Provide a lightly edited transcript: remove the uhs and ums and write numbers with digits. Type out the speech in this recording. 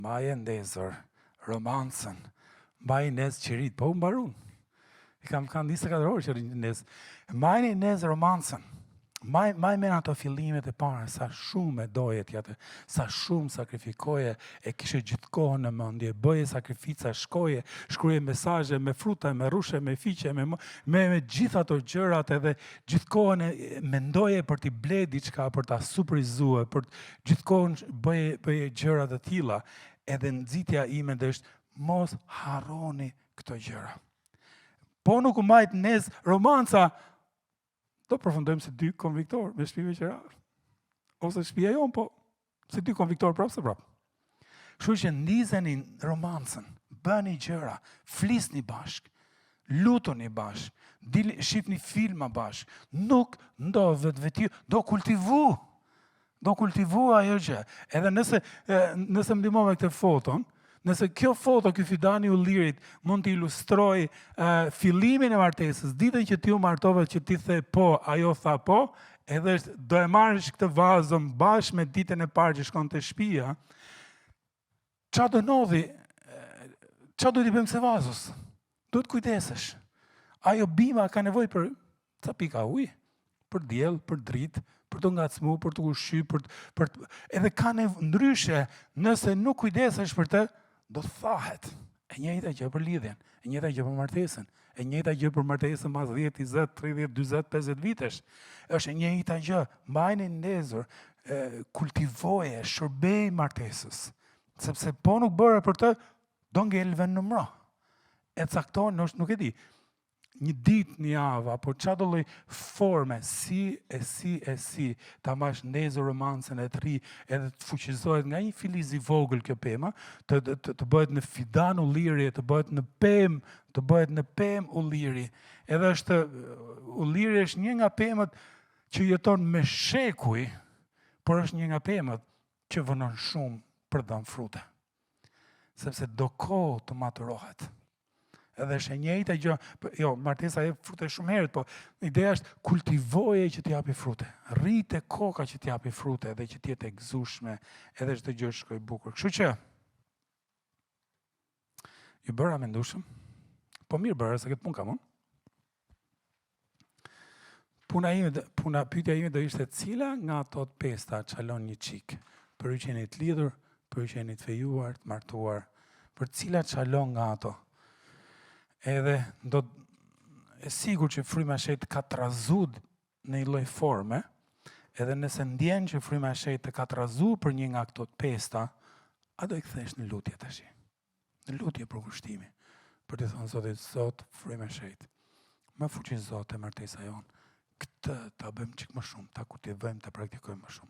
Mbaje ndezër, romancën, mbaje ndezë qirit, po mbarun. I kam 24 orë që rrinë ndezë. Mbajni ndezë romancën. Mbaj me ato fillimet e para, sa shumë e doje t'jate, sa shumë sakrifikoje, e kishe gjithë kohën në mendje, bëje sakrifica, shkruaje mesazhe me fruta, me rushe, me fiqe, me gjithë ato gjërat, edhe gjithë kohën mendoje për t'i ble diçka, për t'a surprizue, për gjithë kohën bëje gjëra të tilla. Edhe nxitja ime është mos harroni këto gjëra. Po nuk u majt ndezë romanca, do përfundojmë si dy konviktorë me shtëpive qerare. Ose shtëpia jonë, po si dy konviktorë prapë se prapë. Kështu që ndizeni romancën, bëni gjëra, flisni bashk, lutuni bashk, shifni filma bashk, nuk ndo vetë, do kultivu ajo gjë. Edhe nëse më ndihmo me këtë foton, nëse kjo foto, ky fidani u lirit, mund të ilustroj fillimin e martesës, ditën që ti u martove, që ti the po, ajo tha po, edhe do e marrësh këtë vazën bashkë me ditën e parë që shkon të shtëpia, qa do ndodhi? Qa do t'i bëjmë se vazës? Do të kujdesesh. Ajo bima ka nevojë për ca pika ujë, për diell, për dritë, për të ngacmu, për të ushqy, edhe ka ndryshe, nëse nuk kujdesesh për të, do të thahet. E njëjta gjë për lidhjen, e njëjta gjë për martesën, e njëjta gjë për martesën pas 10, 20, 30, 40, 50 vitesh. Është e njëjta gjë. Mbajeni ndezur, kultivoje, shërbej martesës. Sepse po nuk bëre për të, do ngelven në mro. E cakton, nuk e di, një ditë, një javë, apo qa do lloj forme, si, ta mash ndezur romancën e të ri, edhe të fuqizohet nga një filiz i vogël kjo pema, të bëhet në fidan ulliri, të bëhet në pemë ulliri. Edhe ulliri është një nga pemët që jeton me shekuj, por është një nga pemët që vënon shumë për dhënë frute. Sepse do kohë të maturohet. Edhe është e njëjta gjë, jo, martesa e frute shumë herët, po ideja është kultivoje që t'japi frute. Rrite koka që t'japi frute, edhe që t'jetë e gëzueshme, edhe çdo gjë shkoj bukur. Kështu që ju bëra me ndushëm, po mirë bëra se këtë punë kam unë. Pyetja ime do ishte cila nga ato të pesta çalon një çik, për ju që jeni të lidhur, për ju që jeni të fejuar, të martuar, për cila çalon nga ato. Edhe e sigur që fryma e shenjtë ka trazu në një lloj forme, edhe nëse ndjen që fryma e shenjtë ka trazu për një nga këto të pesta, a do i kthesh në lutje tash? Në lutje për kushtimi, për të thënë Zotit, Zot, fryma e shenjtë, më fuqizo te martesa jonë, këtë ta bëjmë çik më shumë, ta kultivojmë, ta praktikojmë më shumë.